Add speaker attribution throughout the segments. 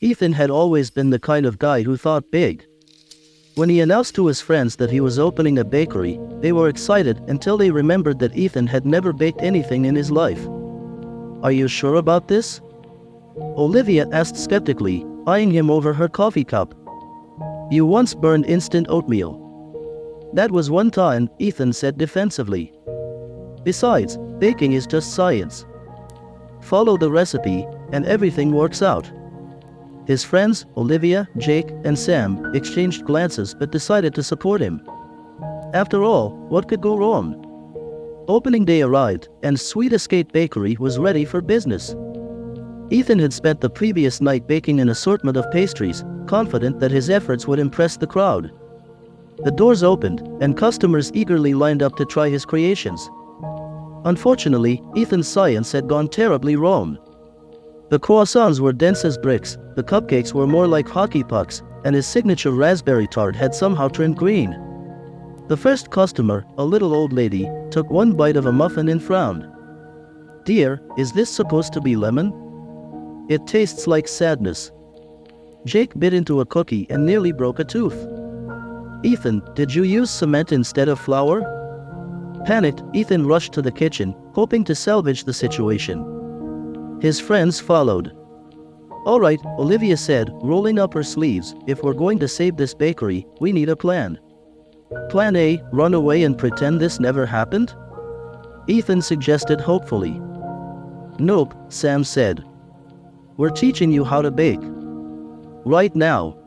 Speaker 1: Ethan had always been the kind of guy who thought big. When he announced to his friends that he was opening a bakery, they were excited until they remembered that Ethan had never baked anything in his life. "Are you sure about this?" Olivia asked skeptically, eyeing him over her coffee cup. "You once burned instant oatmeal." "That was one time," Ethan said defensively. "Besides, baking is just science. Follow the recipe, and everything works out." His friends, Olivia, Jake, and Sam, exchanged glances but decided to support him. After all, what could go wrong? Opening day arrived, and Sweet Escape Bakery was ready for business. Ethan had spent the previous night baking an assortment of pastries, confident that his efforts would impress the crowd. The doors opened, and customers eagerly lined up to try his creations. Unfortunately, Ethan's science had gone terribly wrong. The croissants were dense as bricks, the cupcakes were more like hockey pucks, and his signature raspberry tart had somehow turned green. The first customer, a little old lady, took one bite of a muffin and frowned. "Dear, is this supposed to be lemon? It tastes like sadness." Jake bit into a cookie and nearly broke a tooth. "Ethan, did you use cement instead of flour?" Panicked, Ethan rushed to the kitchen, hoping to salvage the situation. His friends followed. "All right," Olivia said, rolling up her sleeves, "if we're going to save this bakery, we need a plan." "Plan A, run away and pretend this never happened?" Ethan suggested hopefully. "Nope," Sam said. "We're teaching you how to bake. Right now."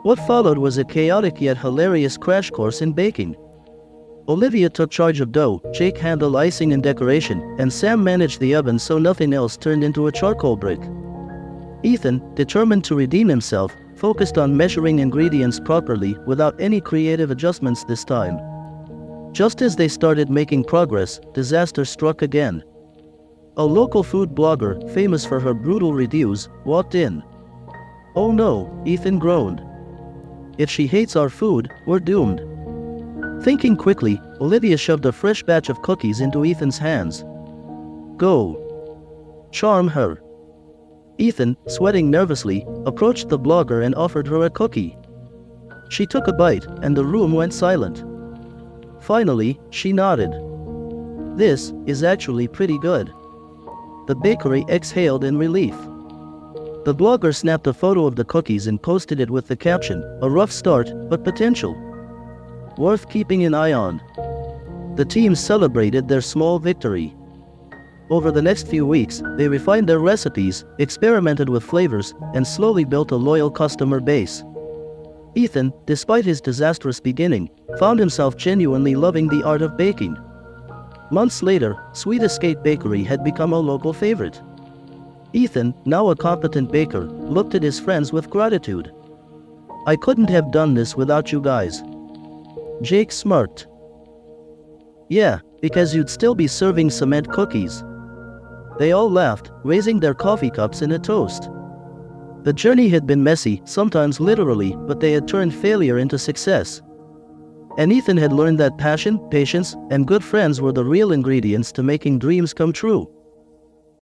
Speaker 1: What followed was a chaotic yet hilarious crash course in baking. Olivia took charge of dough, Jake handled icing and decoration, and Sam managed the oven so nothing else turned into a charcoal brick. Ethan, determined to redeem himself, focused on measuring ingredients properly without any creative adjustments this time. Just as they started making progress, disaster struck again. A local food blogger, famous for her brutal reviews, walked in. "Oh no," Ethan groaned. "If she hates our food, we're doomed." Thinking quickly, Olivia shoved a fresh batch of cookies into Ethan's hands. "Go. Charm her." Ethan, sweating nervously, approached the blogger and offered her a cookie. She took a bite, and the room went silent. Finally, she nodded. "This is actually pretty good." The bakery exhaled in relief. The blogger snapped a photo of the cookies and posted it with the caption, "A rough start, but potential. Worth keeping an eye on." The team celebrated their small victory. Over the next few weeks, they refined their recipes, experimented with flavors, and slowly built a loyal customer base. Ethan, despite his disastrous beginning, found himself genuinely loving the art of baking. Months later, Sweet Escape Bakery had become a local favorite. Ethan, now a competent baker, looked at his friends with gratitude. "I couldn't have done this without you guys." Jake smirked. "Yeah, because you'd still be serving cement cookies." They all laughed, raising their coffee cups in a toast. The journey had been messy, sometimes literally, but they had turned failure into success. And Ethan had learned that passion, patience, and good friends were the real ingredients to making dreams come true.